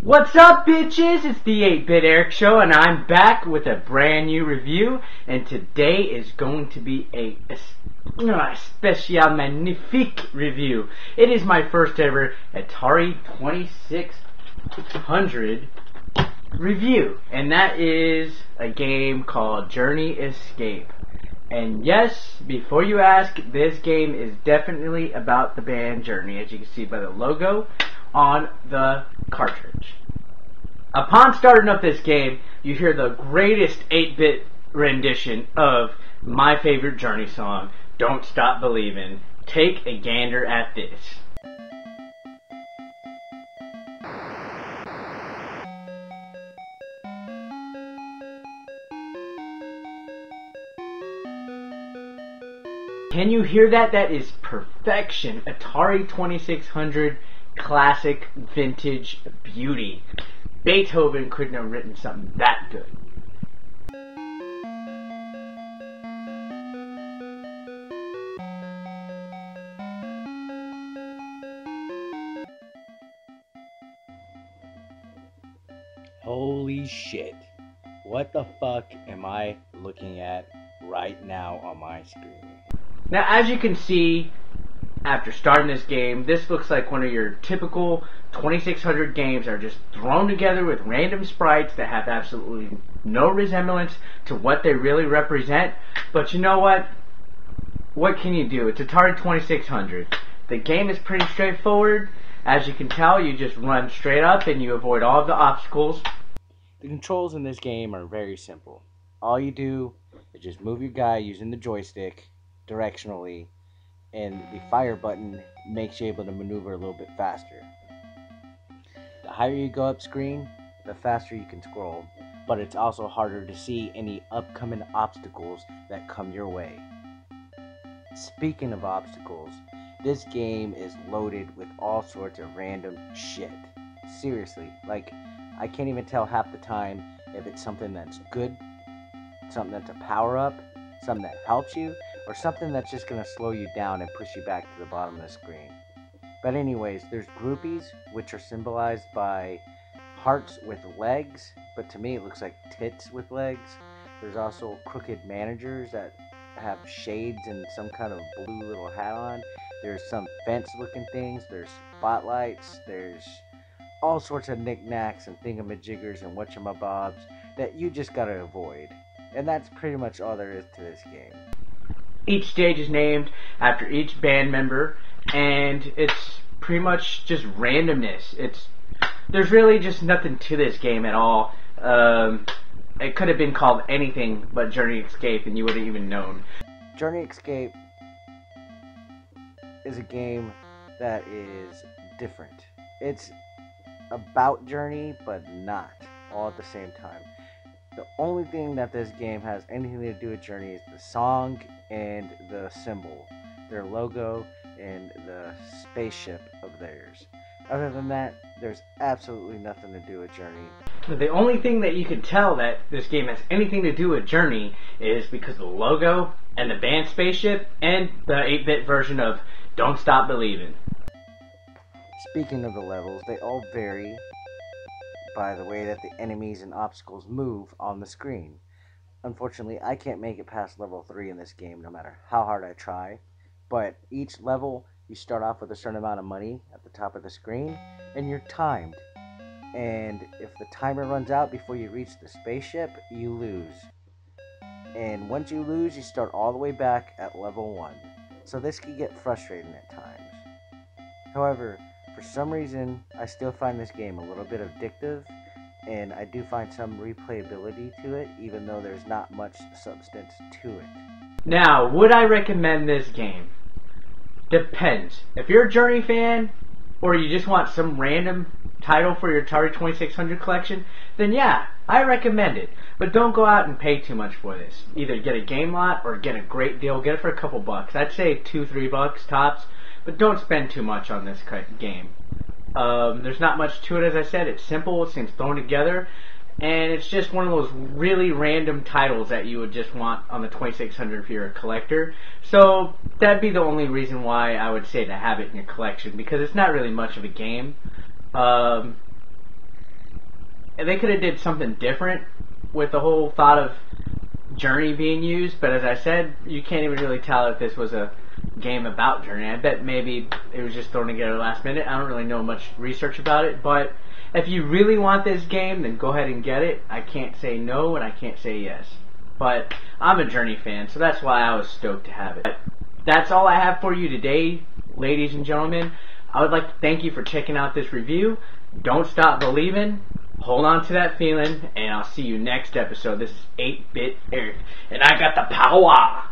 What's up, bitches? It's the 8-Bit Eric Show, and I'm back with a brand new review. And today is going to be a special magnifique review. It is my first ever Atari 2600 review, and that is a game called Journey Escape. And yes, before you ask, this game is definitely about the band Journey, as you can see by the logo on the cartridge. Upon starting up this game, you hear the greatest 8-bit rendition of my favorite Journey song, Don't Stop Believin'. Take a gander at this. Can you hear that? That is perfection. Atari 2600 classic vintage beauty. Beethoven couldn't have written something that good. Holy shit. What the fuck am I looking at right now on my screen? Now, as you can see, after starting this game, this looks like one of your typical 2600 games that are just thrown together with random sprites that have absolutely no resemblance to what they really represent. But you know what? What can you do? It's Atari 2600. The game is pretty straightforward. As you can tell, you just run straight up and you avoid all of the obstacles. The controls in this game are very simple. All you do is just move your guy using the joystick directionally, and the fire button makes you able to maneuver a little bit faster. The higher you go up screen, the faster you can scroll, but it's also harder to see any upcoming obstacles that come your way. Speaking of obstacles, this game is loaded with all sorts of random shit. Seriously, like, I can't even tell half the time if it's something that's good, something that's a power-up, something that helps you, or something that's just going to slow you down and push you back to the bottom of the screen. But anyways, there's groupies, which are symbolized by hearts with legs, but to me it looks like tits with legs. There's also crooked managers that have shades and some kind of blue little hat on. There's some fence looking things, there's spotlights, there's all sorts of knickknacks and thingamajiggers and whatchamabobs that you just gotta avoid. And that's pretty much all there is to this game. Each stage is named after each band member, and it's pretty much just randomness. There's really just nothing to this game at all. It could have been called anything but Journey Escape, and you wouldn't even known. Journey Escape is a game that is different. It's about Journey, but not all at the same time. The only thing that this game has anything to do with Journey is the song and the symbol, their logo, and the spaceship of theirs. Other than that, there's absolutely nothing to do with Journey. The only thing that you can tell that this game has anything to do with Journey is because of the logo and the band spaceship and the 8-bit version of Don't Stop Believin'. Speaking of the levels, they all vary by the way that the enemies and obstacles move on the screen. Unfortunately, I can't make it past level 3 in this game no matter how hard I try, but each level you start off with a certain amount of money at the top of the screen, and you're timed. And if the timer runs out before you reach the spaceship, you lose. And once you lose, you start all the way back at level 1. So this can get frustrating at times. However, for some reason, I still find this game a little bit addictive, and I do find some replayability to it, even though there's not much substance to it. Now, would I recommend this game? Depends. If you're a Journey fan, or you just want some random title for your Atari 2600 collection, then yeah, I recommend it. But don't go out and pay too much for this. Either get a game lot or get a great deal. Get it for a couple bucks. I'd say $2-3 tops. But don't spend too much on this game. There's not much to it, as I said. It's simple, it seems thrown together, and it's just one of those really random titles that you would just want on the 2600 if you're a collector. So that'd be the only reason why I would say to have it in your collection, because it's not really much of a game. they could have did something different with the whole thought of Journey being used, but as I said, you can't even really tell if this was a game about Journey. I bet maybe it was just thrown together last minute. I don't really know much research about it, but if you really want this game, then go ahead and get it. I can't say no and I can't say yes. But I'm a Journey fan, so that's why I was stoked to have it. But that's all I have for you today, ladies and gentlemen. I would like to thank you for checking out this review. Don't stop believing. Hold on to that feeling, and I'll see you next episode. This is 8-Bit Eric, and I got the power.